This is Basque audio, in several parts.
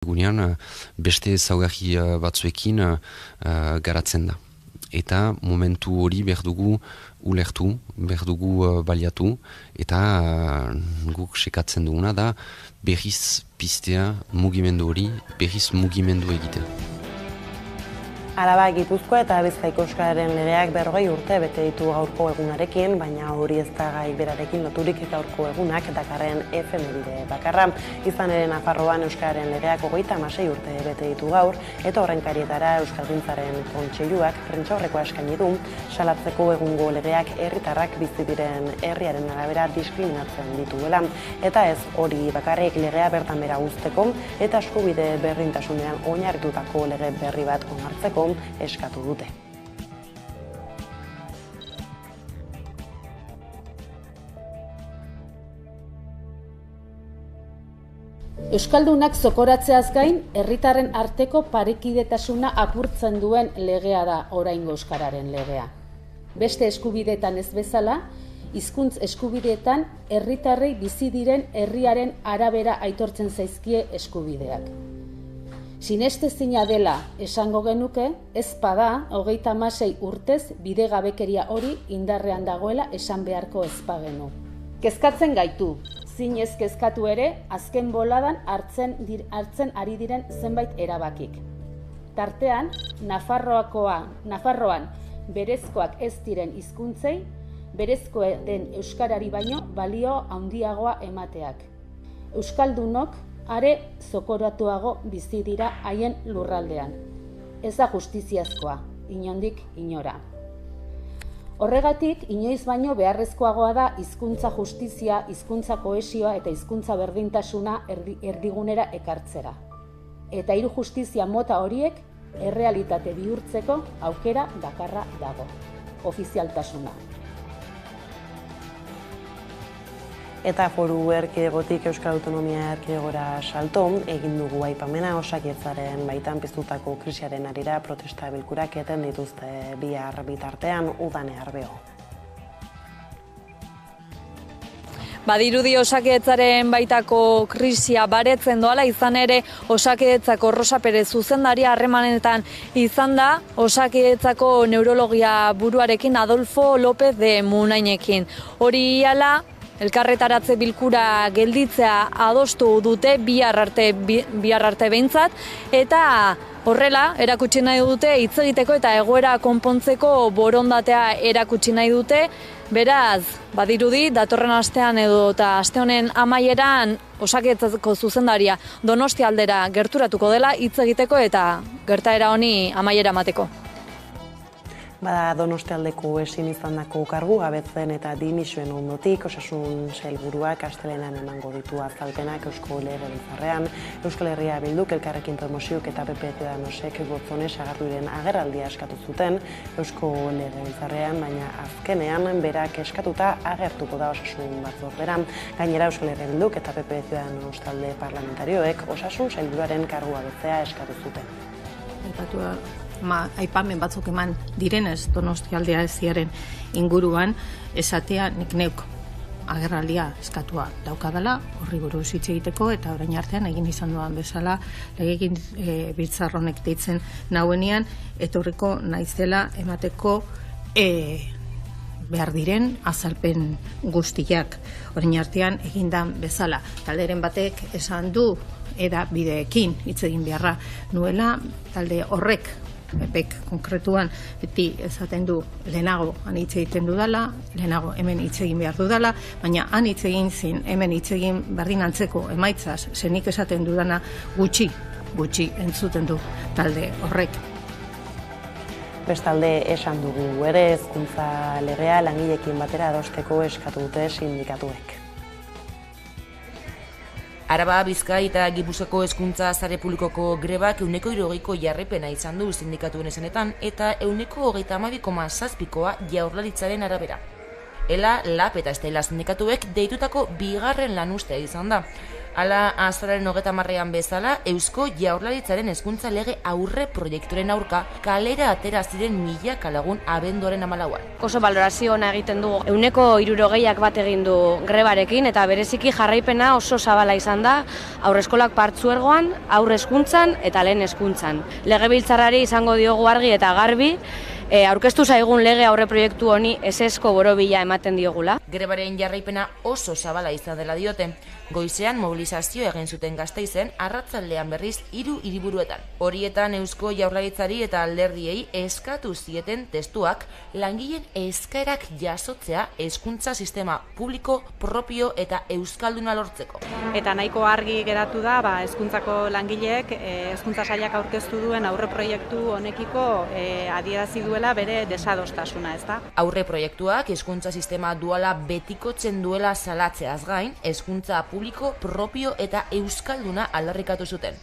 Gunean beste ezaugarri batzuekin garatzen da. Eta momentu hori behar dugu ulertu, behar dugu baliatu, eta guk sekatzen duguna da berriz piztea mugimendu hori, berriz mugimendu egitea. Araba, Gipuzkoa eta Bizkaiko euskararen legeak 40 urte bete ditu gaurko egunarekin, baina hori ez da gai berarekin loturik gaurko egunak dakarren efemeride bakarra. Izan ere Nafarroan euskararen legeak 36 urte bete ditu gaur, eta horrenkarietara Euskalgintzaren Kontseiluak prentsaurrekoa eskaini du, salatzeko egungo legeak herritarrak bizi diren herriaren arabera diskriminatzen dituela. Eta ez hori bakarrik legea bertan bera uzteko eta eskubide berdintasunean oinarritutako lege berri bat onartzeko eskatu dute. Euskaldunak zokoratzeaz gain, herritarren arteko parekidetasuna apurtzen duen legea da oraingo euskararen legea. Beste eskubideetan ez bezala, hizkuntz eskubideetan herritarrei bizi diren herriaren arabera aitortzen zaizkie eskubideak. Sinestezina dela esango genuke, ez bada 36 urtez bidegabekeria hori indarrean dagoela esan beharko ez bagenu. Kezkatzen gaitu, zinez kezkatu ere, azken boladan hartzen ari diren zenbait erabakik. Tartean, Nafarroan berezkoak ez diren hizkuntzei, berezko den euskarari baino balio handiagoa emateak. Euskaldunok are zokoratuago bizi dira haien lurraldean. Ez da justiziazkoa, inondik inora. Horregatik, inoiz baino beharrezkoagoa da hizkuntza justizia, hizkuntza kohesioa eta hizkuntza berdintasuna erdigunera ekartzera. Eta hiru justizia mota horiek errealitate bihurtzeko aukera bakarra dago, ofizialtasuna. Eta Foru Erkidegotik Euskal Autonomia Erkidegora salto egin dugu aipamena Osakidetzaren baitan piztutako krisiaren harira protesta bilkurak eten dituzte bihar bitartean Udane Arbeo. Badirudi Osakidetzaren baitako krisia baretzen doala, izan ere Osakidetzako Rosa Perez zuzendaria harremanetan izan da Osakidetzako neurologia buruarekin Adolfo López de Munainekin. Hori hala, elkarretaratze bilkura gelditzea adostu dute bihar arte behintzat, eta horrela erakutsi nahi dute hitz egiteko eta egoera konpontzeko borondatea erakutsi nahi dute. Beraz, badirudi datorren astean edo eta aste honen amaieran Osakidetzako zuzendaria Donostia aldera gerturatuko dela hitz egiteko eta gertaera honi amaiera emateko. Bada Donostialdeko ezin izandako kargu gabetzen eta dimisioen ondotik Osasun Sailburuak astelehenean emango ditu azalpenak Eusko Legebiltzarrean. Euskal Herria Bilduk, Elkarrekin Podemosek eta PP Ciudadanosek Gotzone Sagarduriren agerraldia eskatu zuten Eusko Legebiltzarrean, baina azkenean berak eskatuta agertuko da Osasun Batzordean. Gainera Euskal Herria Bilduk eta PP Ciudadanos talde parlamentarioek Osasun Sailburuaren kargua betzea eskatu zuten. Aipamen batzuk eman direnez Donostialdea eziaren inguruan, esatea nik neuk agerraldia eskatua daukadala, horri buruz hitz egiteko, eta orain artean egin izan duan bezala Legebiltzar honek deitzen nauenean, etorriko naizela emateko behar diren azalpen guztiak. Orain artean egindan bezala. Talderen batek esan du eda bideekin hitz egin beharra nuela, talde horrek Epek konkretuan beti esaten du lehenago han hitz egiten dudala, lehenago hemen hitz egin behar dudala, baina han hitz egin zin, hemen hitz egin berdin antzeko emaitzaz, zenik esaten dudana gutxi entzuten du talde horrek. Bestalde esan dugu ere hezkuntza legea langileekin batera adosteko eskatu dute sindikatuek. Araba, Bizkai eta Gipuzkoako hezkuntza sare publikoko grebak 60% jarraipena izan du sindikatuen esanetan eta 32,7%koa Jaurlaritzaren arabera. ELA, LAB eta Stella sindikatuek deitutako bigarren lanuztea izan da. Hala, azaroaren 30ean bezala, Eusko Jaurlaritzaren hezkuntza lege aurre proiekturen aurka kalera atera ziren milaka lagun abenduaren 14an. Oso balorazio ona egiten dugu. 160ak bat egin du grebarekin eta bereziki jarraipena oso zabala izan da haurreskolak partzuergoan, haur hezkuntzan eta lehen hezkuntzan. Legebiltzarrari izango diogu argi eta garbi aurkeztu zaigun lege aurre proiektu honi ezezko borobila ematen diogula. Grebaren jarraipena oso zabala izan dela diote. Goizean mobilizazio egin zuten Gasteizen, arratsaldean berriz 3 hiriburuetan. Horietan Eusko Jaurlaritzari eta alderdiei eskatu zieten testuak langileen eskaerak jasotzea hezkuntza sistema publiko, propio eta euskalduna lortzeko. Eta nahiko argi geratu da, hezkuntzako langileek hezkuntza sailak aurkeztu duen aurre proiektu honekiko adierazi duela bere desadostasuna, ezta? Aurre proiektuak hezkuntza sistema duala betikotzen duela salatzeaz gain, hezkuntza publiko, propio eta euskalduna aldarrikatu zuten.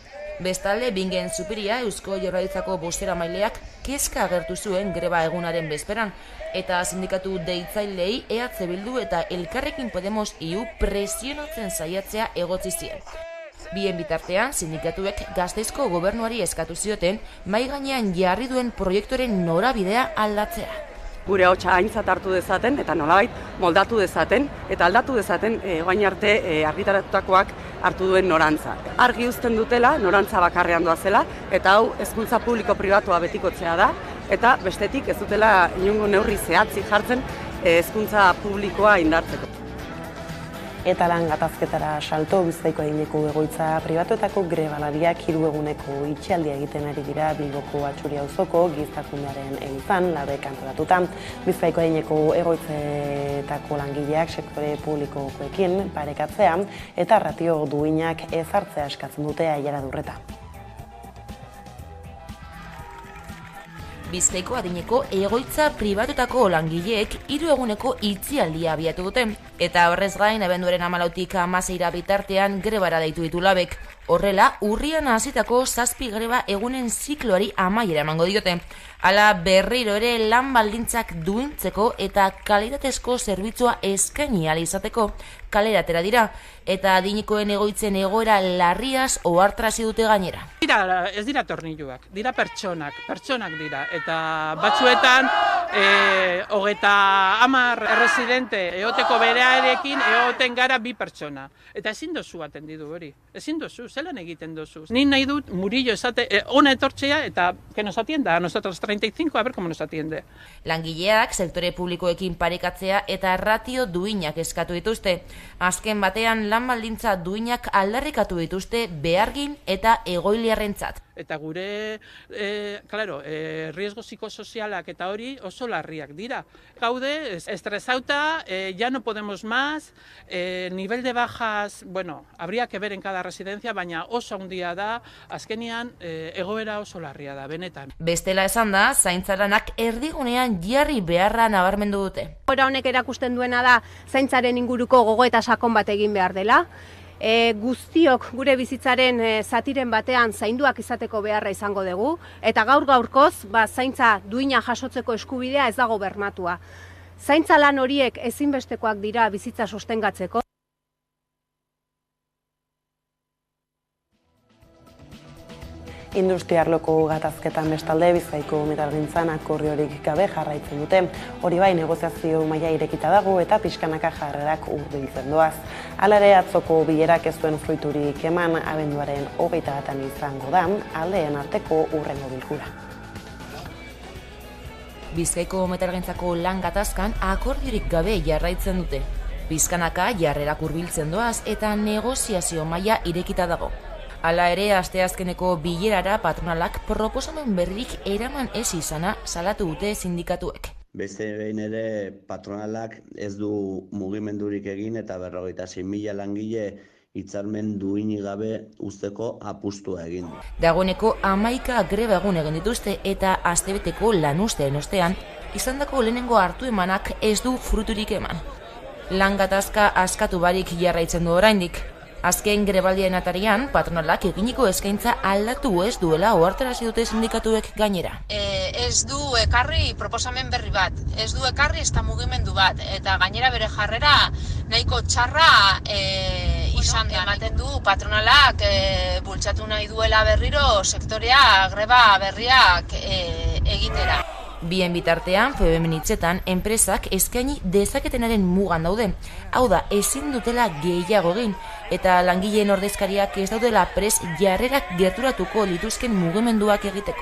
Bestalde, Bingen Zupiria Eusko Jaurlaritzako bozeramaileak kezka agertu zuen greba egunaren bezperan, eta sindikatu deitzaileei EH Bildu eta Elkarrekin Podemos EU presionatzen saiatzea egotzi zien. Bien bitartean, sindikatuek Gasteizko gobernuari eskatu zioten mahai gainean jarri duen proiektuaren norabidea aldatzea. Gure ahotsa aintzat hartu dezaten eta nolabait moldatu dezaten eta aldatu dezaten orain arte argitaratutakoak hartu duen norantza. Argi uzten dutela, norantza bakarrean doazela, eta hau hezkuntza publiko pribatua betikotzea da, eta bestetik ez dutela inongo neurri zehatzik jartzen hezkuntza publikoa indartzeko. Eta lan gatazketara salto Bizkaiko adineko egoitza pribatuetako grebalariak 3 eguneko itxialdia egiten ari dira Bilboko Atxuri auzoko Gizakundearen elizan labek antolatuta. Bizkaiko adineko egoitzetako langileak sektore publikokoekin parekatzea eta ratio duinak ezartzea eskatzen dute Aiara Durreta. Bizkaiko adineko egoitza pribatutako langileek 3 eguneko itxialdia abiatu dute. Eta horrez gain, abenduaren 14tik 16 bitartean grebara deitu ditu labek. Horrela, urrian hasitako 7 greba egunen zikloari amaiera emango diote. Hala berriro ere lan baldintzak duintzeko eta kalitatezko zerbitzua eskaini ahal izateko kalera atera dira, eta adinikoen egoitzen egoera larriaz ohartarazi dute gainera. Ez dira tornilluak, dira pertsonak dira, eta batzuetan 30 erresidente eoteko berearekin eoten gara 2 pertsona. Eta ezin dozu atendidu hori, ezin dozu, zelan egiten dozu. Ni nahi dut Murillo esate, ona etortzea eta que nos atienda, a nosotros 35, a ver cómo nos atiende. Langileak sektore publikoekin parekatzea eta ratio duinak eskatu dituzte. Azken batean lan baldintza duinak aldarrikatu dituzte behargin eta egoiliarrentzat. Eta gure, riesgo psikosozialak eta hori oso larriak dira. Gaude, estresauta, ya no podemos más, nivel de bajas, bueno, habría que ver en cada residencia, baina oso handia da, azkenean egoera oso larria da, benetan. Bestela esan da, zaintzaranak erdigunean jarri beharra nabarmendu dute. Egoera honek erakusten duena da, zaintzaren inguruko gogoeta sakon bat egin behar dela. Guztiok gure bizitzaren zatiren batean zainduak izateko beharra izango dugu, eta gaur-gaurkoz zaintza duina jasotzeko eskubidea ez dago bermatua. Zaintza lan horiek ezinbestekoak dira bizitza sostengatzeko. Industriarloko gatazketan bestalde Bizkaiko metalgintzan akordiorik gabe jarraitzen dute. Hori bai, negoziazio maila irekita dago eta pixkanaka jarrerak hurbiltzen doaz. Hala ere, atzoko bilerak ez duen fruiturik eman abenduaren 21 izango da, aldeen arteko hurrengo bilkura. Bizkaiko metalgintzako lan gatazkan akordiorik gabe jarraitzen dute. Pixkanaka jarrerak hurbiltzen doaz eta negoziazio maila irekita dago. Hala ere, asteazkeneko bilerara patronalak proposamen berrik eraman ez izana salatu dute sindikatuek. Beste behin ere patronalak ez du mugimendurik egin eta 56.000 langile hitzarmen duinik gabe uzteko apustua egin du. Dagoeneko 11 greba egun egin dituzte eta astebeteko lanuzteen ostean, izandako lehenengo hartu emanak ez du fruturik eman. Lan gatazka askatu barik jarraitzen du oraindik. Azken grebaldien atarian, patronalak eginiko eskaintza aldatu ez duela ohartarazi dute sindikatuek gainera. Ez du ekarri proposamen berri bat, ez du ekarri ezta mugimendu bat, eta gainera bere jarrera nahiko txarra izan da. Ematen du patronalak bultzatu nahi duela berriro sektorea greba berriak egitera. Bien bitartean, feminitzetan, enpresak eskaini dezaketenaren mugan daude. Hau da, ezin dutela gehiago egin, eta langileen ordezkariak ez daudela pres jarrerak gerturatuko lituzken mugimenduak egiteko.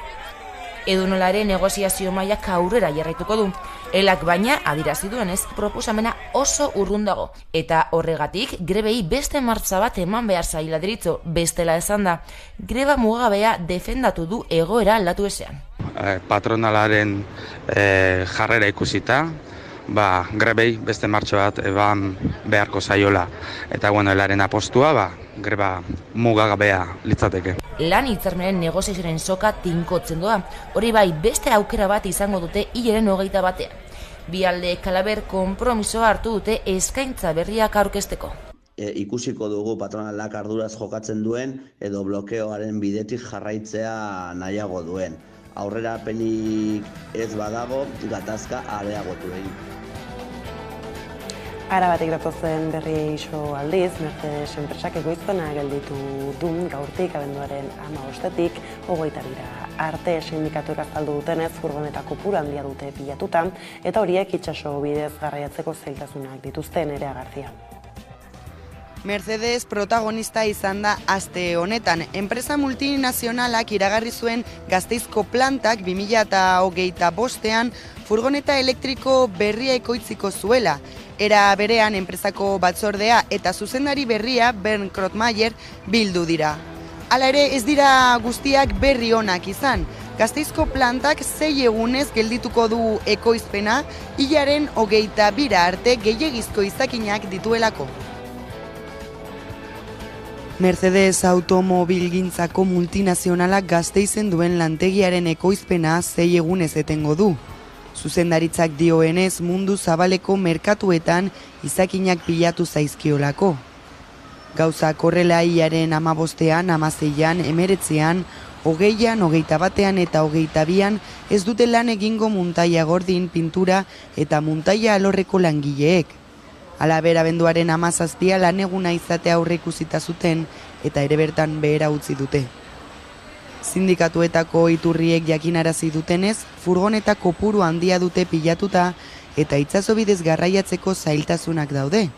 Edonola ere negoziazio mailak aurrera jarraituko du. Elak baina, adirazi duenez, proposamena oso urrun dago. Eta horregatik, grebei beste martza bat eman behar zaila deritzo, bestela esan da. Greba mugabea defendatu du egoera aldatu ezean. Patronalaren jarrera ikusita, grebei beste martxo bat eban beharko zaiola. Eta elaren apostua, greba mugagabea litzateke. Lan hitzarmenen negoziazioaren soka tinkotzen doa. Hori bai, beste aukera bat izango dute hilaren 21. Bi aldeek kalaber konpromisoa hartu dute eskaintza berriak aurkezteko. Ikusiko dugu patronalak arduraz jokatzen duen edo blokeoaren bidetik jarraitzea nahiago duen. Aurrerapenik ez badago, gatazka areagotu egin. Arabatik datozen berri iso aldiz, Mercedes enpresak ekoizpena gelditu du gaurtik abenduaren 15-etik 22 arte sindikatuek azaldu dutenez furgoneta kopuru handia dute pilatuta eta horiek itsaso bidez garraiatzeko zailtasunak dituzte. Nerea García. Mercedes protagonista izan da aste honetan. Enpresa multinazionalak iragarri zuen Gasteizko plantak 2025ean furgoneta elektriko berria ekoitziko zuela. Era berean enpresako batzordea eta zuzendari berria Bernd Krotmayer bildu dira. Hala ere ez dira guztiak berri onak izan. Gasteizko plantak 6 egunez geldituko du ekoizpena, hilaren 22 arte gehiegizko izakinak dituelako. Mercedes automobilgintzako multinazionalak Gasteizen duen lantegiaren ekoizpena 6 egunez etengo du. Zuzendaritzak dioenez mundu zabaleko merkatuetan izakinak pilatu zaizkiolako. Gauzak horrela hilaren 15ean, 16ean, 19ean, 20ean, 21ean eta 22ean ez dute lan egingo muntaia gordin, pintura eta muntaia alorreko langileek. Halaber abenduaren 17 lan eguna izatea aurreikusita zuten eta ere bertan behera utzi dute. Sindikatuetako iturriek jakinarazi dutenez, furgoneta kopuru handia dute pilatuta eta itsasobidez garraiatzeko zailtasunak daude.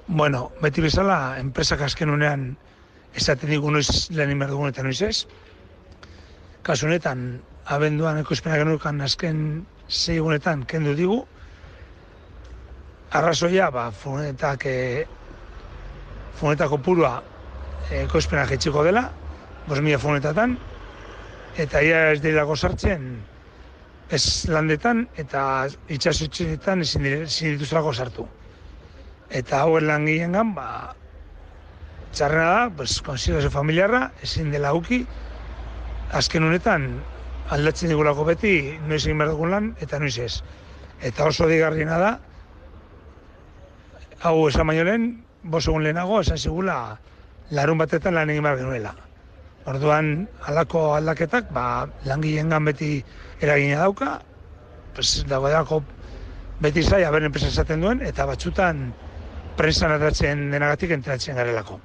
Bueno, beti bezala, enpresak azken unean esaten digu noiz lan inber dugun eta noiz ez. Kasu honetan, abenduan ekoizpenak genukan azken 6 egunetan kendu digu. Arrazoia, furgoneta kopurua ekoizpenak etxiko dela, 5.000 furgonetatan, eta ia ez direlako sartzen ez landetan eta itxasotxenetan ezin dituztelako sartu. Eta hauen langileengan, txarrena da, konsiderazio familiarra, ezin dela uki, azken honetan aldatzen digulako beti noiz egin behar dugun lan eta noiz ez. Eta oso digarriena da, hau esan baino lehen, 5 egun lehenago esan zigula larun batetan lan egin behar genuela. Orduan, halako aldaketak, langileengan beti eragina dauka, dago beti zaila beren enpresa esaten duen, eta batzutan prensan atratzen denagatik enteratzen garelako.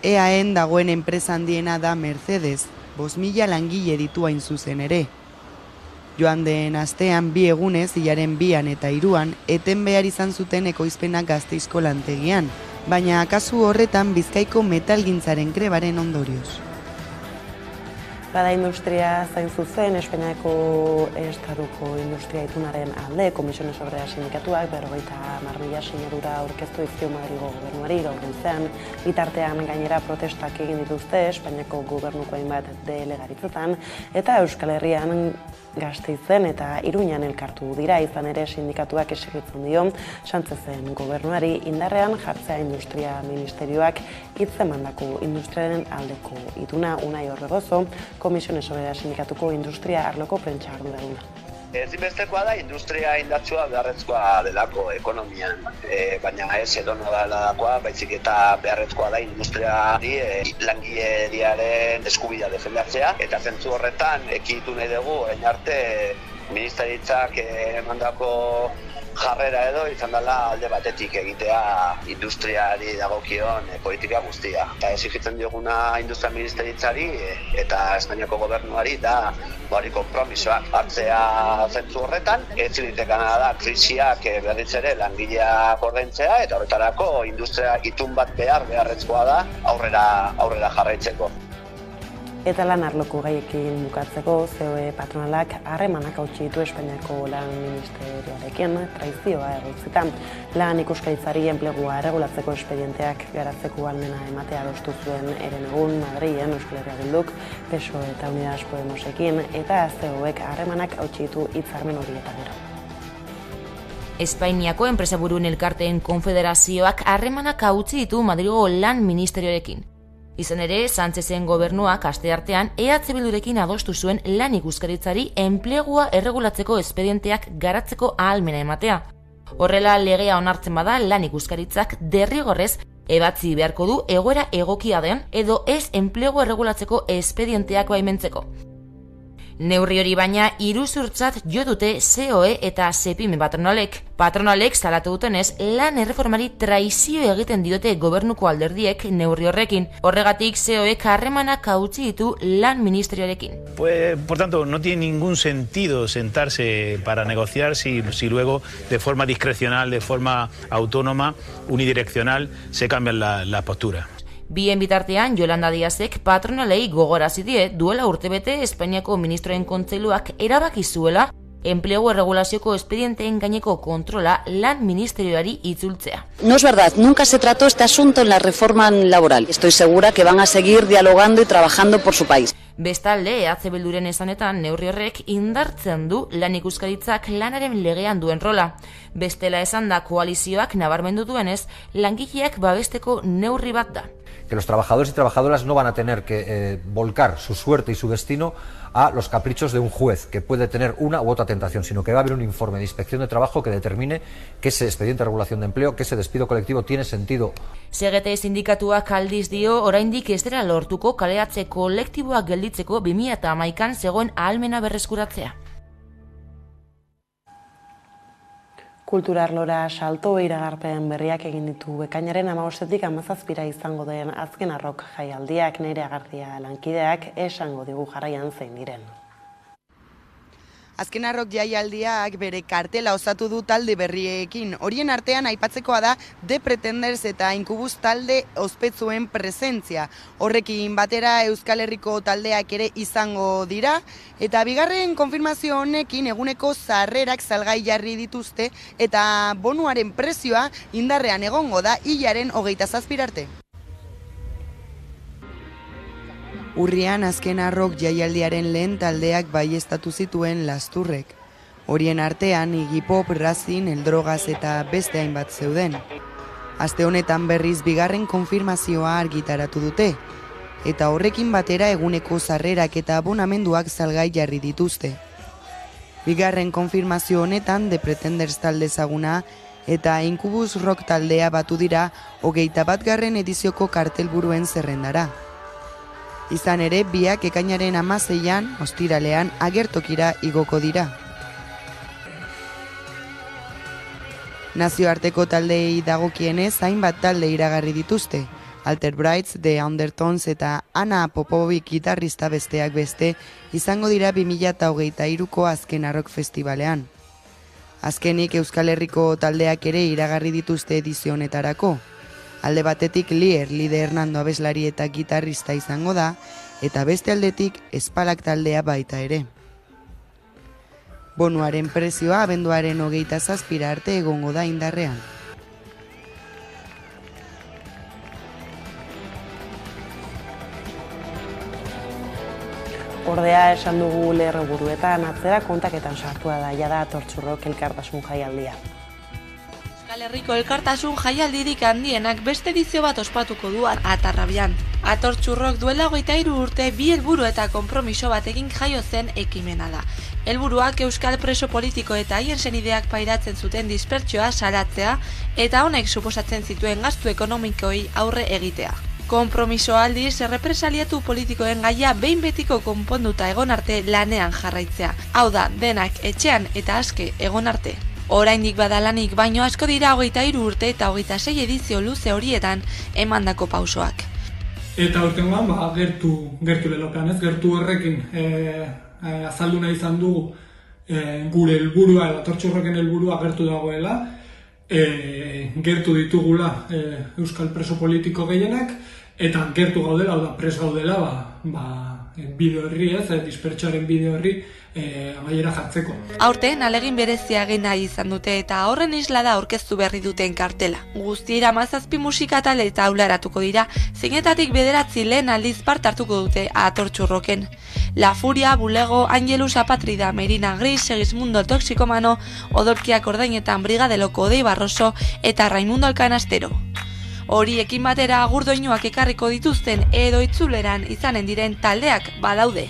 EAEn dagoen enpresa handiena da Mercedes, 5.000 langile ditu hain zuzen ere. Joan den astean 2 egunez, hilaren 2an eta 3an, eten behar izan zuten ekoizpenak Gasteizko lantegian, baina kasu horretan Bizkaiko metalgintzaren grebaren ondorioz. Bada industria zain zuzen, Espainiako Estatuko industria itunaren alde, Komisiones Obrera sindikatuak 50.000 sinadura aurkeztu dizkio Madrilgo gobernuari gaur goizean. Bitartean gainera protestak egin dituzte Espainiako gobernuko hainbat delegaritzetan eta Euskal Herrian Gasteizen eta Iruñan elkartu dira, izan ere sindikatuak exigitzen dio Sánchezen gobernuari indarrean jartzea industria ministerioak hitzemandako industriaren aldeko ituna. Unai Orbegozo, Komisiones Obrera sindikatuko industria arloko prentsa arduraduna. Ezinbestekoa da industria indartsua beharrezkoa delako ekonomian, baina ez edono delakoa, baizik eta beharrezkoa da industriari langileriaren eskubidea defendatzea, eta zentzu horretan ekiditu nahi dugu orain arte ministeritzak emandako jarrera edo izan dela alde batetik egitea industriari dagokion politika guztia. Eta exigitzen dioguna industria ministeritzari eta Espainiako gobernuari da konpromisoak hartzea zentzu horretan. Ezin litekana da krisiak berriz ere langileak ordaintzea eta horretarako industria itun bat beharrezkoa da aurrera jarraitzeko. Eta lan arloko gaiekin bukatzeko, COE patronalak harremanak hautsi ditu Espainiako lan ministerioarekin traizioa egotzita. Lan ikuskaritzari enplegua erregulatzeko espedienteak garatzeko ahalmena ematea adostu zuen herenegun Madrilen Euskal Herria Bilduk, PSOE eta Unidas Podemosekin, eta COEk harremanak hautsi ditu hitzarmen hori eta gero. Espainiako enpresaburuen elkarteen konfederazioak harremanak hautsi ditu Madrilgo lan ministerioarekin. Izan ere, Sánchezen gobernuak asteartean EH Bildurekin adostu zuen lan ikuskaritzari enplegua erregulatzeko espedienteak garatzeko ahalmena ematea. Horrela legea onartzen bada lan ikuskaritzak derrigorrez ebatzi beharko du egoera egokia den edo ez enplegua erregulatzeko espedienteak baimentzeko. Neurri hori baina iruzurtzat jo dute COE eta Sepime patronalek. Patronalek salatu dutenez lan erreformari traizio egiten diote gobernuko alderdiek neurri horrekin. Horregatik COEk harremanak hautsi ditu lan ministerioarekin. Por tanto, no tiene ningún sentido sentarse para negociar si luego de forma discrecional, de forma autónoma, unidireccional, se cambian las posturas. Bien bitartean, Yolanda Díazek patronalei gogarazi die duela urtebete Espainiako ministroen kontseiluak erabaki zuela enplegu erregulazioko espedienteen gaineko kontrola lan ministerioari itzultzea. No es verdad, nunca se trató este asunto en la reforma laboral. Estoy segura que van a seguir dialogando y trabajando por su país. Bestalde, EH Bilduren esanetan neurri horrek indartzen du lan ikuskaritzak lanaren legean duen rola. Bestela esan da koalizioak nabarmendu duenez, langileak babesteko neurri bat da. Que los trabajadores y trabajadoras no van a tener que volcar su suerte y su destino a los caprichos de un juez que puede tener una u otra tentación, sino que va a haber un informe de inspección de trabajo que determine que ese expediente de regulación de empleo, que ese despido colectivo tiene sentido. CGT sindikatuak aldiz dio oraindik ez dela lortuko kaleratze kolektiboak gelditzeko 2011an zegoen ahalmena berreskuratzea. Kulturarlora salto iragarpen berriak egin ditu ekainaren 15tik 17ra izango den azken arrok jaialdiak. Nerea García lankideak esango digu jarraian zein diren. Azken arrok jaialdiak bere kartela osatu du talde berriekin. Horien artean aipatzekoa da The Pretenders eta Incubus talde ospetsuen presentzia. Horrekin batera Euskal Herriko taldeak ere izango dira. Eta bigarren konfirmazio honekin eguneko sarrerak salgai jarri dituzte eta bonuaren prezioa indarrean egongo da hilaren 27 arte. Urrian azken arrok jaialdiaren lehen taldeak baieztatu zituen Lasturrek. Horien artean Iggy Pop, Razin, Eldrogaz eta beste hainbat zeuden. Aste honetan berriz bigarren konfirmazioa argitaratu dute, eta horrekin batera eguneko sarrerak eta abonamenduak salgai jarri dituzte. Bigarren konfirmazio honetan The Pretenders talde ezaguna eta Incubus Rock taldea batu dira 21. edizioko kartelburuen zerrendara. Izan ere, biak ekainaren 16an, ostiralean, agertokira igoko dira. Nazioarteko taldeei dagokienez, hainbat talde iragarri dituzte. Alter Brights, The Undertones eta Ana Popovic gitarrista besteak beste izango dira 2023ko azken arrok festivalean. Azkenik Euskal Herriko taldeak ere iragarri dituzte edizio honetarako. Alde batetik Lier, Lide Hernando abeslari eta gitarrista izango da, eta beste aldetik Espalak taldea baita ere. Bonuaren prezioa abenduaren 27 arte egongo da indarrean. Ordea esan dugu lerroburuetan atzera kontaketan sartua da jada Atortxurrok elkartasun jaialdia. Euskal Herriko elkartasun jaialdirik handienak beste edizio bat ospatuko du Atarrabian. Atortxurrok duela 23 urte bi helburu eta konpromiso batekin jaio zen ekimena da. Helburuak euskal preso politiko eta haien senideak pairatzen zuten dispertsioa salatzea eta honek suposatzen zituen gastu ekonomikoei aurre egitea. Konpromiso aldiz, errepresaliatu politikoen gaia behin betiko konponduta egon arte lanean jarraitzea. Hau da, denak etxean eta aske egon arte. Oraindik badalanik baino asko dira 23 urte eta 26 edizio luze horietan emandako pausoak. Eta urtengoan gertu lelopean, ez? Gertu horrekin azaldu nahi izan dugu gure helburua, Atortxurroken helburua gertu dagoela, gertu ditugula euskal preso politiko gehienak, eta gertu gaudela, hau da, pres gaudela, bideo horri, dispertsioaren bideo horri amaiera jartzeko. Aurten alegin berezia egin nahi izan dute eta horren isla da aurkeztu berri duten kartela. Guztiera 17 musika talde eta aularatuko dira, zeinetatik 9 lehen aldiz parte hartuko dute Atortxurroken. La Furia, Bulego, Angelus Apatrida, Merina Gris, Segismundo Toxikomano, Odolkiak Ordainetan, Brigadeloko Odei Barroso eta Raimundo Alkanastero. Horiekin batera agurdoinuak ekarriko dituzten edo itzuleran izanen diren taldeak badaude.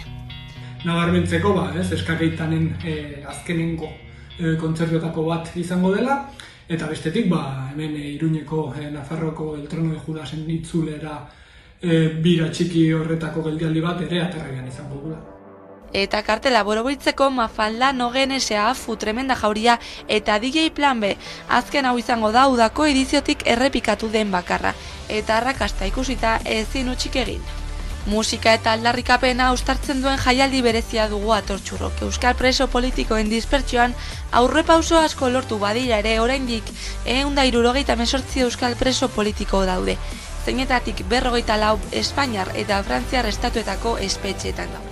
Nabarmentzeko, eskakeitanen azkenengo kontzertuetako bat izango dela, eta bestetik, hemen Iruñeko Nafarroko El Trono de Judasen itzulera bira txiki horretako geldialdi bat ere aterrean izango dula. Eta kartela borobiltzeko Mafalda, Nogen, Afu, Tremenda Jauria eta DJ Plan B. Azken hau izango da udako ediziotik errepikatu den bakarra, eta arrakasta ikusita ezin utzik egin. Musika eta aldarrikapena uztartzen duen jaialdi berezia dugu Atortxurrok. Euskal preso politikoen dispertsioan aurrepauso asko lortu badira ere oraindik 178 euskal preso politiko daude. Zeinetatik 54 Espainiar eta Frantziar estatuetako espetxeetan daude.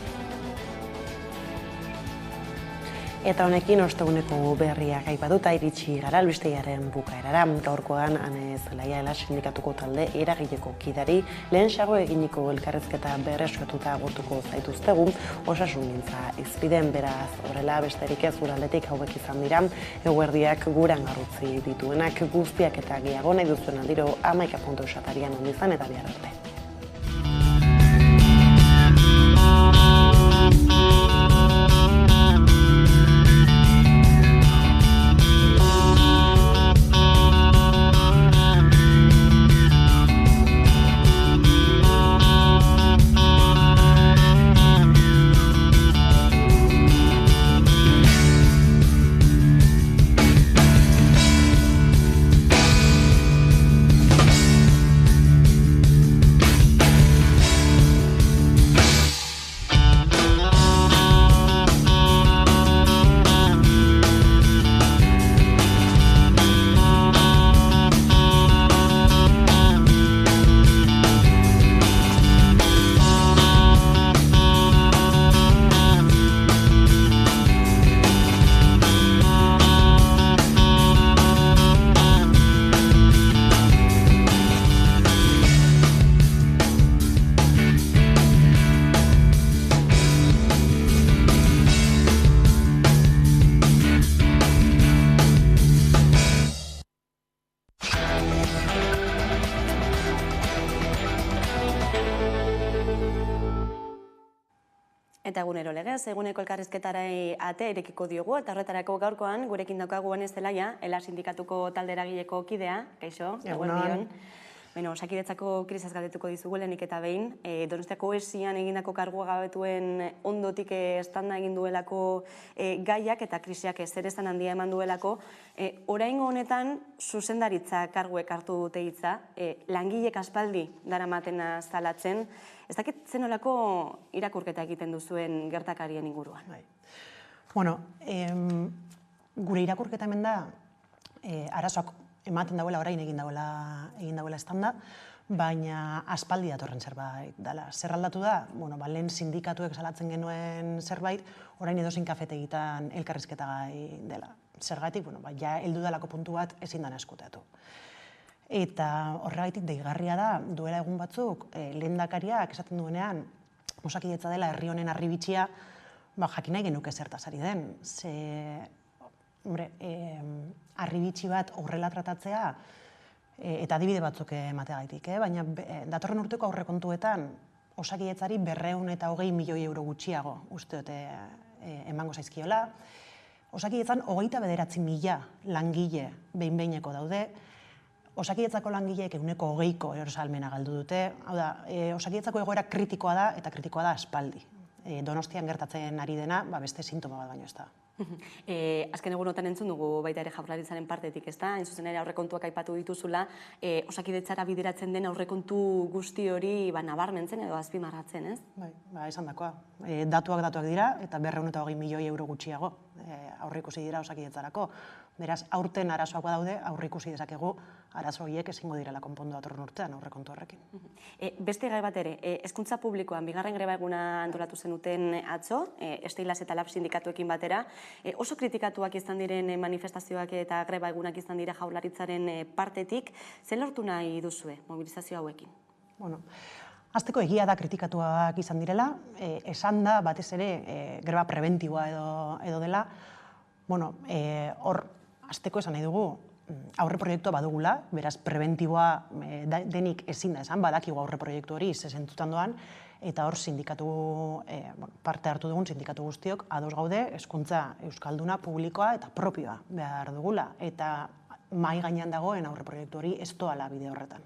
Eta honekin osteguneko berriak aipatuta iritsi gara albistegiaren bukaerara. Gaurkoan Ane Zelaia sindikatuko talde eragileko kidari lehenxago eginiko elkarrizketa berreskuratuta agurtuko zaituztegu osasungintza izpiden, beraz horrela besterik ez gure aldetik hauek izan dira eguerdiak guran garrutzi dituenak, guztiak eta gehiago nahi duzuen aldiro 11.6 ondizan eta bihar arte. Eta egunero legez, eguneko elkarrizketara ate irekiko diogu, eta horretarako gaurkoan gurekin daukagu Ane Zelaia, ELA sindikatuko talde eragileko kidea, kaixo, eguerdion. Osakidetzako krisaz galdetuko dizugu lehenik eta behin, Donostiako esian egindako kargua gabetuen ondotik estanda egin duelako gaiak eta krisiak zeresan handia eman duelako. Oraingo honetan, zuzendaritza karguek hartu dute hitza, langilek aspaldi daramatena zalatzen. Ez dakit zenolako irakurketa egiten duzuen gertakarien inguruan? Bueno, gure irakurketa hemen da, arazoak ematen dauela orain egin dauela estanda, baina aspaldi datorren zerbait dela. Zer aldatu da? Lehen sindikatuek salatzen genuen zerbait, orain edozein kafetegitan elkarrizketa gai dela. Zergatik, ja heldu dalako puntu bat ezin dana eskuteatu. Eta horregaitik deigarria da, duela egun batzuk, lehendakariak esaten duenean, Osakidetza dela herri honen harribitxia, jakin nahi genuke zertaz ari den. Harribitxi bat horrela tratatzea, eta adibide batzuk emateagaitik, baina datorren urteko aurrekontuetan Osakidetzari 220 milioi euro gutxiago uste dute emango zaizkiola. Osakidetzan 29.000 langile behin-behineko daude, Osakidetzako langileek 120ko erosalmena galdu dute. Hau da, Osakidetzako egoera kritikoa da, eta kritikoa da aspaldi. Donostian gertatzen ari dena, beste sintoma bat baino ez da. Azken egunotan entzun dugu baita ere Jaurlaritzaren partetik, ez da? Hain zuzen ere aurrekontuak aipatu dituzula, Osakidetzara bideratzen den aurrekontu guzti hori nabarmentzen edo azpimarratzen, ez? Bai, esan dakoa. Datuak dira, eta 220 milioi euro gutxiago aurreikusi dira Osakidetzarako. Beraz, aurten arazoak badaude, aurreikusi dezakegu arazo horiek ezingo direla konpondu datorren urtean aurrekontu horrekin. Beste gai bat ere, hezkuntza publikoan bigarren greba eguna antolatu zenuten atzo, Steilas eta Lab sindikatuekin batera, oso kritikatuak izan diren manifestazioak eta greba egunak izan dira Jaurlaritzaren partetik, zen lortu nahi duzue mobilizazio hauekin? Bueno, azteko egia da kritikatuak izan direla, esan da batez ere greba preventiboa edo dela, bueno, hor azteko esan nahi dugu, aurre proiektua badugula, beraz preventiboa denik ezin da esan, badakigu aurre proiektu hori zezentutan doan, eta hor sindikatu, parte hartu dugun sindikatu guztiok, ados gaude, hezkuntza euskalduna, publikoa eta propioa behar dugula, eta mahai gainean dagoen aurre proiektu hori ez doala bide horretan.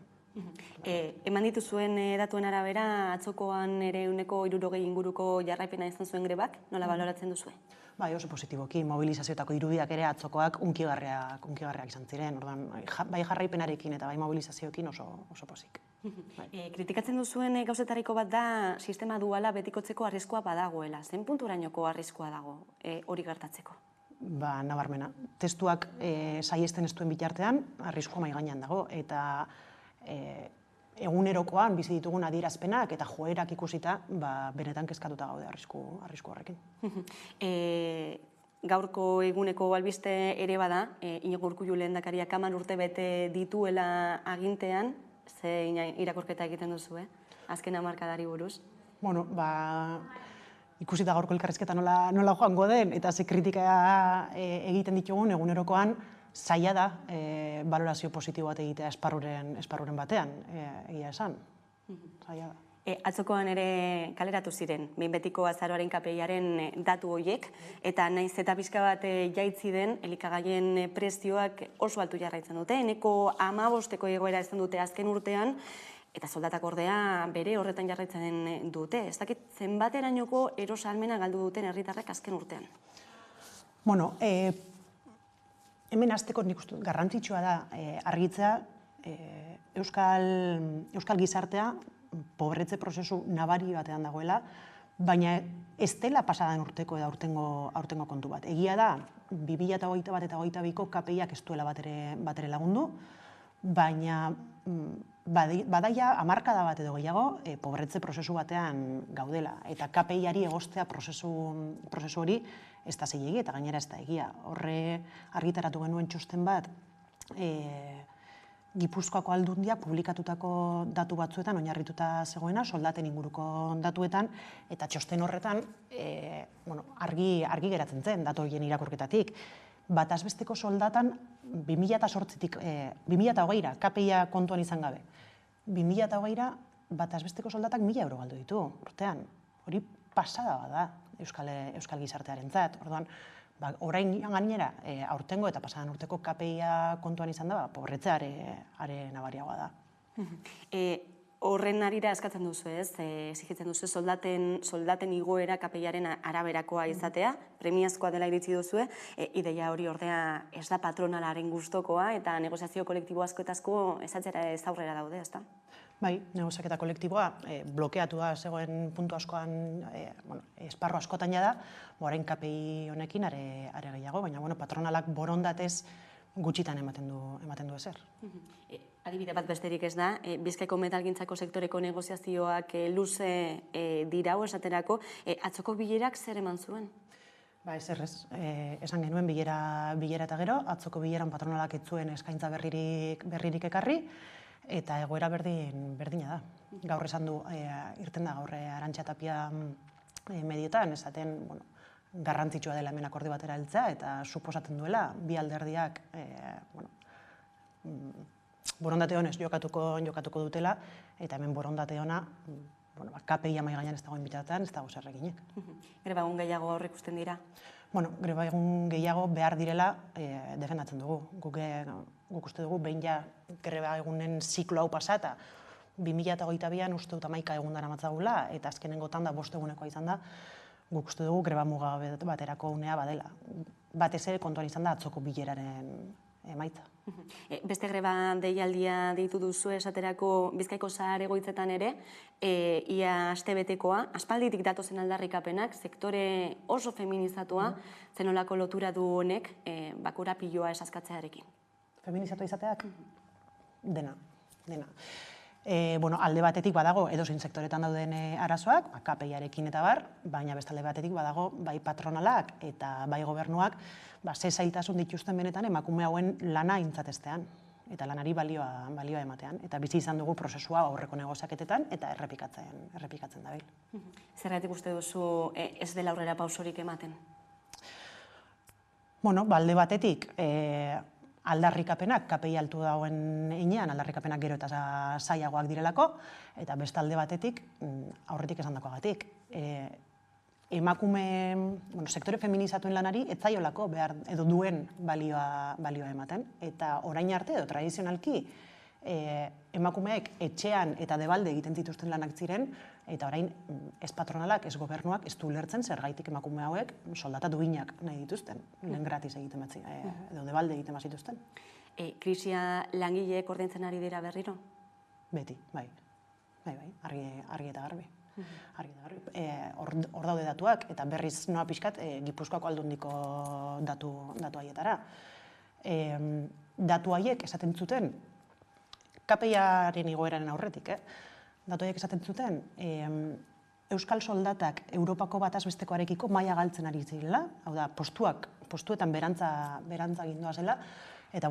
Eman dituzuen datuen arabera, atzokoan ere 60% inguruko jarraipena izan zuen grebak, nola baloratzen duzue? Bai, oso positiboki, mobilizazioetako irudiak ere atzokoak unkigarriak izan ziren, orduan, bai jarraipenarekin eta bai mobilizazioekin oso pozik. Kritikatzen duzuen gauzetariko bat da sistema duala betikotzeko arriskua badagoela. Zen punturainoko arriskua dago hori gertatzeko? Nabarmena. Testuak saihesten ez duen bitartean, arriskua mahai gainean dago, eta egunerokoan bizi ditugun adierazpenak eta joerak ikusita, benetan kezkatuta gaude arrisku horrekin. Gaurko eguneko albiste ere bada, Iñigo Urkullu lehendakariak 10 urte bete dituela agintean, ze irakurketa egiten duzu, azken hamarkadari buruz? Bueno, ikusita gaurko elkarrizketa nola joango den, eta ze kritika egiten ditugun egunerokoan, zaila da balorazio positibo bat egitea esparruren batean, egia esan. Zaila da. Atzokoan ere kaleratu ziren, behin betiko azaroaren KPI-aren datu horiek, eta naiz eta pixka bat jaitzi den, elikagaien prezioak oso altu jarraitzen dute, eneko 15ko egoera izan dute azken urtean, eta soldatak ordea bere horretan jarraitzen dute. Ez dakit zenbaterainoko erosalmena galdu duten herritarrek azken urtean? Bueno, hemen hasteko nik uste garrantzitsua da argitzea euskal gizartea pobretze prozesu nabari batean dagoela, baina ez dela pasadan urteko eta aurtengo kontu bat. Egia da, 2021 eta 2022ko KPIak ez duela batere lagundu, baina badaia hamarkada bat edo gehiago pobretze prozesu batean gaudela. Eta KPI-ari egostea prozesu hori ez da zilegi eta gainera ez da egia. Horre argitaratu genuen txosten bat, Gipuzkoako Aldundiak publikatutako datu batzuetan oinarrituta zegoena, soldaten inguruko datuetan, eta txosten horretan argi geratzen zen datu horien irakurketatik. Batazbesteko soldatan 2008ra, KPIa kontuan izan gabe, 2008ra batazbesteko soldatak 1.000 euro galdu ditu urtean. Hori pasada bada euskal gizartearentzat. Orduan, orain gainera, aurtengo eta pasadan urteko KPIa kontuan izan da, pobretzea are nabariagoa da. Horren arira eskatzen duzu, exigitzen duzu soldaten igoera KPIaren araberakoa izatea, premiazkoa dela iritzi duzu, ideia hori ordea ez da patronalaren gustokoa eta negoziazio kolektibo asko eta asko ez aurrera daude, ezta? Bai, negoziaketa kolektiboa blokeatua zegoen puntu askoan, esparru askotan da, orain KPI honekin are gehiago, baina patronalak borondatez gutxitan ematen du ezer. Adibide bat besterik ez da, Bizkaiko metalgintzako sektoreko negoziazioak luze dirau esaterako, atzoko bilerak zer eman zuen? Ez errez, esan genuen bilera eta gero, atzoko bileran patronalak ez zuen eskaintza berririk ekarri, eta egoera berdina da. Gaur esan du, irten da gaur Arantxa Tapia mediotan, esaten garrantzitsua dela hemen akordio batera heltzea, eta suposatzen duela, bi alderdiak borondate honez jokatuko dutela, eta hemen borondate hona KPI mahai gainean ez dagoen bitartean, ez dago zer eginek. Greba egun gehiago aurre ikusten dira? Greba egun gehiago behar direla defendatzen dugu. Guk uste dugu, behin ja greba egunen ziklo hau pasata, 2022an uste dut 11 egun dara matzagula, eta azkenengo tanda 5 egunekoa izan da, guk uste dugu greba muga baterako unea badela. Batez ere kontuan izan da atzoko bileraren emaitza. Beste greba deialdia deitu duzu esaterako Bizkaiko zahar egoitzetan ere, ia astebetekoa, aspalditik datozen aldarrikapenak, sektore oso feminizatua, zenolako lotura du honek, korapiloa esaskatzearekin. Feminizatu izateak? Dena. Alde batetik badago edozein sektoretan dauden arazoak, KPI-arekin eta bar, baina bestalde batetik badago bai patronalak eta bai gobernuak ze zailtasun dituzten benetan emakume hauen lana aintzatestean eta lanari balioa ematean. Eta bizi izan dugu prozesua aurreko negoziaketetan eta errepikatzen dabil. Zergatik uste duzu ez dela aurrera pausorik ematen? Alde batetik, aldarrikapenak, KPI altu dagoen heinean, aldarrikapenak gero eta zailagoak direlako, eta beste alde batetik, aurretik esandakoagatik. Emakume, sektore feminizatuen lanari etzaiolako behar edo duen balioa ematen, eta orain arte edo tradizionalki emakumeek etxean eta debalde egiten zituzten lanak ziren, eta orain ez patronalak, ez gobernuak, ez du ulertzen zergaitik emakume hauek soldata duinak nahi dituzten, lehen gratis egiten edo debalde egiten bazituzten. Krisia langileek ordaintzen ari dira berriro? Beti, bai, argi eta garbi. Hor daude datuak, eta berriz noa pixkat Gipuzkoako Aldundiko datu haietara. Datu haiek esaten zuten, KPI-aren igoeraren aurretik, datu haiek esaten zuten, euskal soldatak Europako bataz bestekoarekiko maila galtzen ari zirela, hau da, postuetan berantza gindoa zela, eta,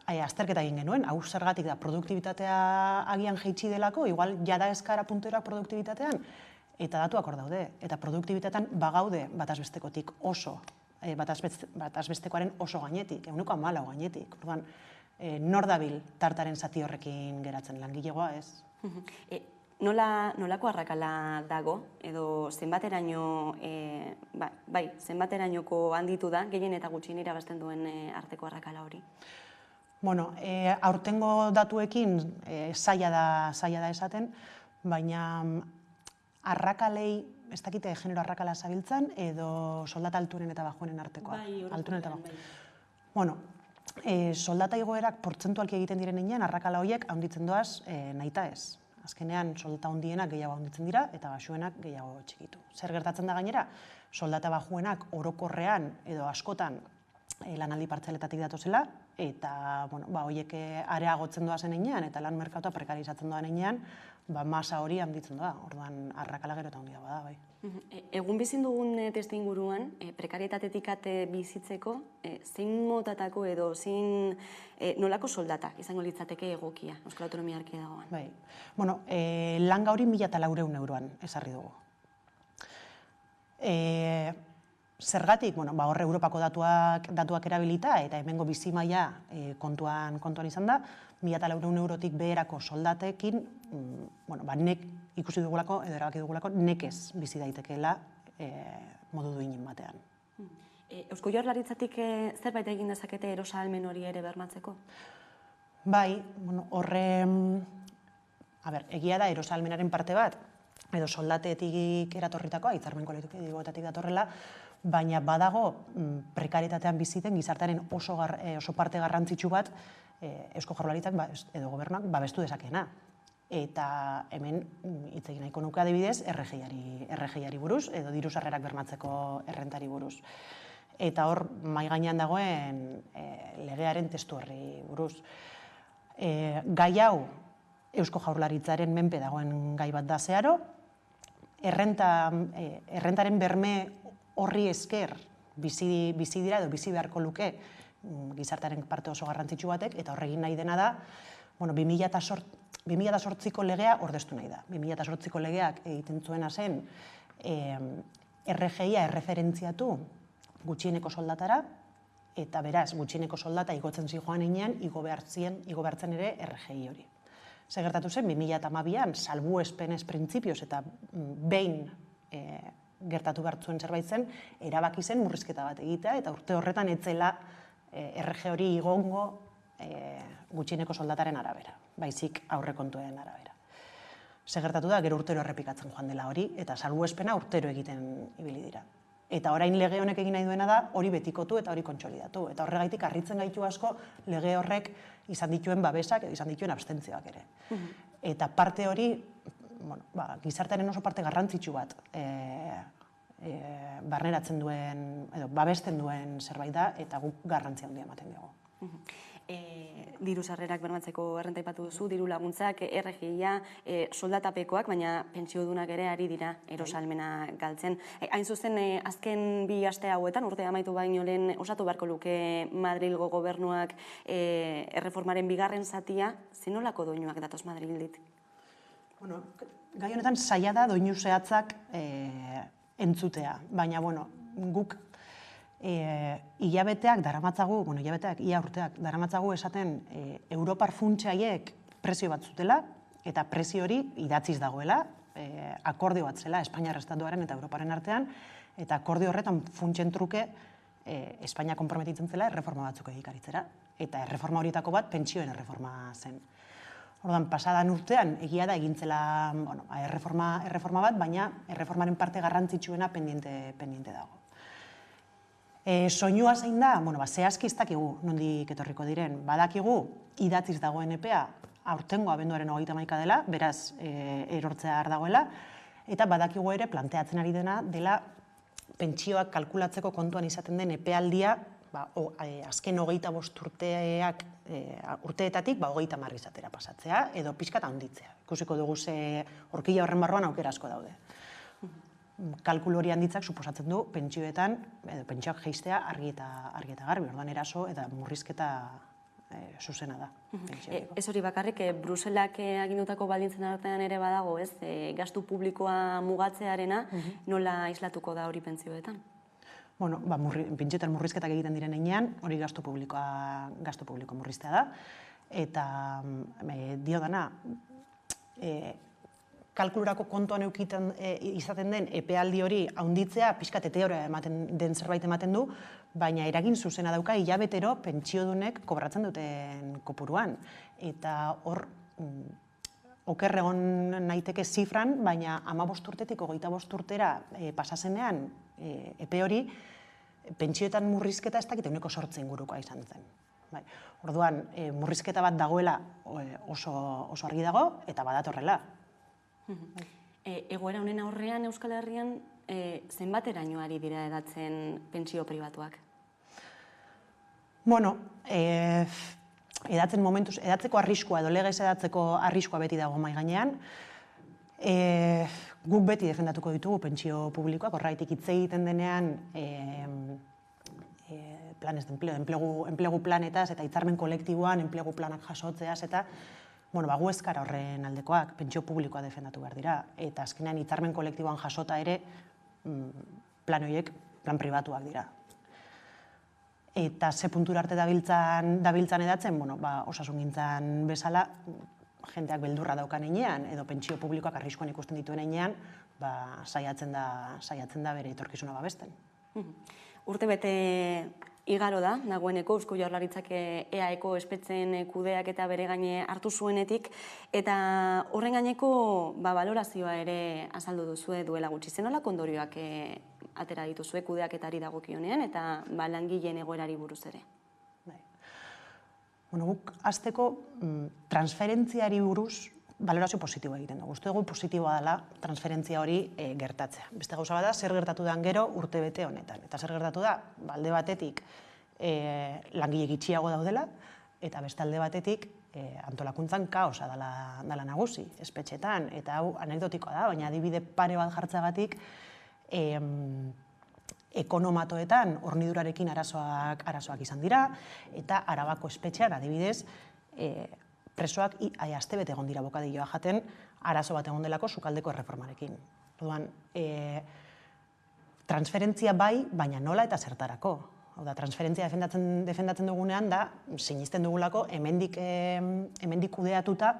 azterketa egin genuen, hau zergatik da, produktibitatea agian jeitsi delako, igual jada eskara puntuerak produktibitatean, eta datuak hor daude, eta produktibitatean bagaude batazbestekotik oso, batazbestekoaren oso gainetik, 14% gainetik. Nor dabil tartaren zati horrekin geratzen, langilegoa ez? Nolako arrakala dago, edo zenbaterainoko handitu da, gehien eta gutxien irabazten duen arteko arrakala hori? Aurtengo datuekin zaila da esaten, baina arrakalei, ez dakite genero arrakala zabiltzan, edo soldata alturen eta bajuenen artekoa. Alturen eta bajuenen. Soldata igoerak portzentualki egiten diren heinean, arrakala horiek handitzen doaz nahita ez. Azkenean, soldata handienak gehiago handitzen dira, eta baxuenak gehiago txikitu. Zer gertatzen da gainera, soldata bajuenak orokorrean edo askotan lanaldi partzeletatik datozela, eta horiek areagotzen doazen heinean, eta lan merkatua prekarizatzen doan heinean, masa hori handitzen doa, orduan arrakala gero eta handia bada, bai. Egun bizin dugun testu inguruan, prekarietatetik bizitzeko, zein motatako edo zein nolako soldata izango litzateke egokia Euskal Autonomia Erkidegoan? Bai, langa hori 1.400 euroan ezarri dugu. Zergatik, horre Europako datuak erabilita, eta hemengo bizi maila kontuan izan da, 1.400 eurotik beherako soldatekin, nek ikusi dugulako, edo erabaki dugulako, nekez bizi daitekeela modu duinen batean. Eusko Jaurlaritzatik zerbait egin dezakete erosahalmen hori ere bermatzeko? Bai, egia da erosahalmenaren parte bat, edo soldatetik eratorritakoa, hitzarmen kolektiboetatik datorrela, baina badago prekaritatean biziten gizartearen oso parte garrantzitsu bat Eusko Jaurlaritzak edo gobernuak babestu dezakeena. Eta hemen hitz egin nahiko nuke adibidez RGI-ari buruz, edo diru sarrerak bermatzeko errentari buruz. Eta hor, mahai gainean dagoen legearen testu horri buruz. Gai hau Eusko Jaurlaritzaren menpe dagoen gai bat da zeharo, errentaren berme horri esker bizi dira edo bizi beharko luke gizartearen parte oso garrantzitsu batek, eta horregin nahi dena da, 2008ko legea ordeztu nahi da. 2008ko legeak egiten zuena zen RGI-a erreferentziatu gutxieneko soldatara, eta beraz, gutxieneko soldata igotzen zijoan heinean, igo behartzen ere RGI hori. Zer gertatu zen, 2012an, salbuespenez printzipioz eta behin gertatu bertzuen zerbait zen, erabaki zen murrizketa bat egitea, eta urte horretan etzela RG hori igongo gutxieneko soldataren arabera, baizik aurrekontuen arabera. Ze gertatu da, gero urtero errepikatzen joan dela hori, eta salbuespena urtero egiten ibili dira. Eta orain lege honek egin nahi duena da, hori betikotu eta hori kontsolidatu. Eta horregaitik harritzen gaitu asko lege horrek izan dituen babesak, izan dituen abstentzioak ere. Eta parte hori, gizartearen oso parte garrantzitsu bat barneratzen duen, edo babesten duen zerbait da, eta guk garrantzia handia ematen dugu. Diru sarrerak bermatzeko errenta aipatu duzu, diru laguntzak, RGIa, soldatapekoak, baina pentsiodunak ere ari dira erosalmena galtzen. Hain zuzen, azken 2 aste hauetan, urte amaitu baino lehen osatu beharko luke Madrilgo gobernuak erreformaren 2. zatia, zenolako doinuak datoz Madrildik? Gai honetan zaila da doinu zehatzak entzutea, baina guk hilabeteak daramatzagu, ia urteak daramatzagu esaten Europar funtsaiek prezio bat zutela, eta prezio hori idatziz dagoela, akordio bat zela Espainiar Estatuaren eta Europaren artean, eta akordio horretan funtsen truke Espainia konprometitzen zela erreforma batzuk egikaritzera, eta erreforma horietako bat pentsioen erreforma zen. Orduan, pasadan urtean egia da egintzela erreforma bat, baina erreformaren parte garrantzitsuena pendiente dago. Soinua zein da, zehazki ez dakigu nondik etorriko diren. Badakigu idatziz dagoen epea aurtengo abenduaren 31 dela, beraz erortzea dagoela, eta badakigu ere planteatzen ari dela pentsioak kalkulatzeko kontuan izaten den epealdia azken 25 urteetatik 30 izatera pasatzea, edo pixkat handitzea. Ikusiko dugu ze horquilla horren barruan aukera asko daude. Kalkulu hori handitzak suposatzen du pentsioetan, pentsioak jeistea argi eta garbi, orduan eraso eta murrizketa zuzena da. Ez hori bakarrik, Bruselak agindutako baldintzen artean ere badago, ez? Gastu publikoa mugatzearena nola islatuko da hori pentsioetan? Pentsioetan murrizketak egiten diren heinean, hori gastu publiko murriztea da, eta dio dana, kalkulurako kontuan izaten den epealdi hori handitzea pixkat eteora den zerbait ematen du, baina eragin zuzena dauka hilabetero pentsiodunek kobratzen duten kopuruan. Eta hor, oker egon naiteke zifran, baina 15 urtetik 25 urtera pasazenean epe hori, pentsioetan murrizketa ez dakite 8% ingurukoa izan zen. Orduan, murrizketa bat dagoela oso argi dago, eta badatorrela. Egoera honen aurrean Euskal Herrian zenbateraino ari dira edatzen pentsio pribatuak? Edatzen momentuz, edatzeko arriskua edo legez edatzeko arriskua beti dago mahai gainean. Guk beti defendatuko ditugu pentsio publikoak, horregatik hitz egiten denean planes de empleo, enplegu planetaz eta hitzarmen kolektiboan enplegu planak jasotzeaz eta gu ez gara horren aldekoak, pentsio publikoa defendatu behar dira, eta azkenean hitzarmen kolektiboan jasota ere plan horiek plan pribatuak dira. Eta ze puntura arte dabiltzan edatzen, osasungintzan bezala, jendeak beldurra daukan heinean, edo pentsio publikoak arriskoan ikusten dituen heinean, saiatzen da bere etorkizuna babesten. Urte bete igaro da, nagoeneko Eusko Jaurlaritzak EAeko espetzen kudeak eta bere gaine hartu zuenetik, eta horren gaineko balorazioa ere azaldu duzue duela gutxi. Zenolako ondorioak atera dituzue kudeaketari dagokionean eta langileen egoerari buruz ere? Guk hasteko transferentziari buruz balorazio positiboa egiten dugu. Uste dugu positiboa dela transferentzia hori gertatzea. Beste gauza bada, zer gertatu den gero urte bete honetan. Eta zer gertatu da, alde batetik langile gitxiago daudela, eta beste alde batetik antolakuntzan kaosa dela nagusi, espetxetan. Eta hau anekdotikoa da, baina adibide pare bat jartzagatik, ekonomatoetan hornidurarekin arazoak izan dira, eta Arabako espetxean adibidez, presoak astebete egon dira bokadilloa jaten arazo bat egon delako sukaldeko erreformarekin. Orduan, transferentzia bai, baina nola eta zertarako. Transferentzia defendatzen dugunean da, sinisten dugulako, hemendik kudeatuta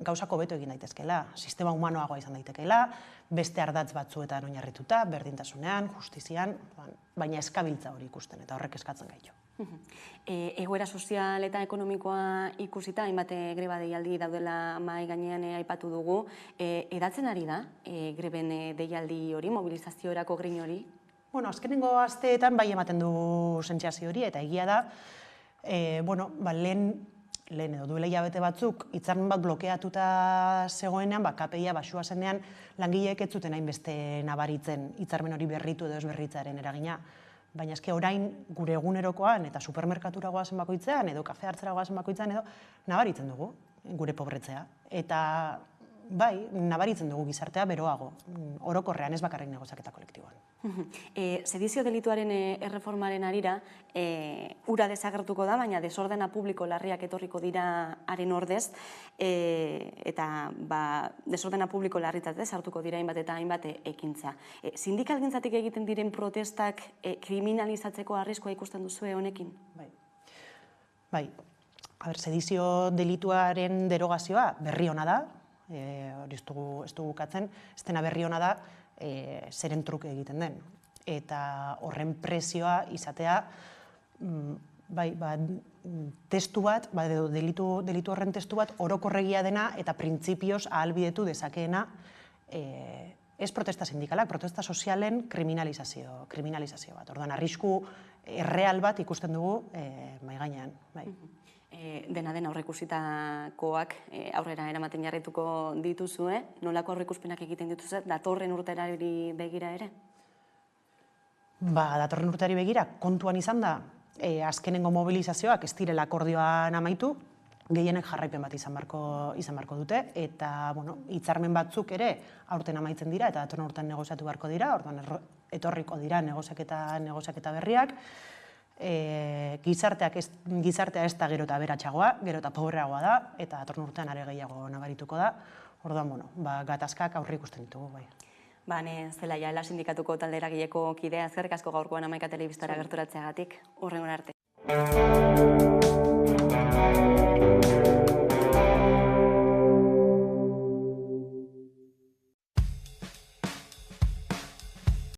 gauzako beto egin daitezkeela, sistema humanoagoa izan daitekeela, beste ardatz batzuetan oinarrituta, berdintasunean, justizian, baina eskabiltza hori ikusten, eta horrek eskatzen gaitu. Egoera sozial eta ekonomikoa ikusita, hainbat greba deialdi daudela mahai gainean aipatu dugu, edatzen ari da greben deialdi hori, mobilizaziorako grin hori? Bueno, azkenengo asteetan bai ematen du sentsazio hori, eta egia da, lehen edo duela hilabete batzuk, hitzarmen bat blokeatuta zegoenean, KPIa basua zenean, langileek ez zuten hainbeste nabaritzen hitzarmen hori berritu edo ez berritzaren eragina. Baina eske orain gure egunerokoan eta supermerkatura goazen bakoitzean edo kafe hartzera goazen bakoitzean edo nabaritzen dugu gure pobretzea. Eta bai, nabaritzen dugu gizartea beroago, orokorrean ez bakarrik negoziaketa kolektiboan. Sedizio delituaren erreformaren arira, ura desagertuko da, baina desordena publiko larriak etorriko dira haren ordez, eta desordena publiko larritzatez hartuko dira hainbat eta hainbat ekintza. Sindikalgintzatik egiten diren protestak kriminalizatzeko arriskoa ikusten duzue honekin? Bai, sedizio delituaren derogazioa berri ona da, hori ez dugu bukatzen, ez dena berri ona da, zeren truke egiten den. Eta horren prezioa izatea, testu bat, delitu horren testu bat, orokorregia dena eta printzipioz ahalbidetu dezakeena, ez protesta sindikalak, protesta sozialen kriminalizazio bat. Orduan, arrisku erreal bat ikusten dugu mahai gainean. Dena den aurreikusitakoak aurrera eramaten jarraituko dituzue, nolako aurreikuspenak egiten dituzue, datorren urterari begira ere? Datorren urterari begira, kontuan izan da, azkenengo mobilizazioak ez direla akordioan amaitu, gehienek jarraipen bat izan beharko dute, eta hitzarmen batzuk ere aurten amaitzen dira, eta datorren urtean negoziatu beharko dira, orduan etorriko dira negoziaketa berriak, gizartea ez da gero eta aberatsagoa, gero eta pobreagoa da, eta datorren urtean are gehiago nabarituko da, orduan, gatazkak aurre ikusten ditugu, bai. Bane, Zelaia, Ela Sindikatuko talde eragileko kidea, eskerrik asko gaurkoan Hamaika Telebistara gerturatzeagatik, hurrengo arte.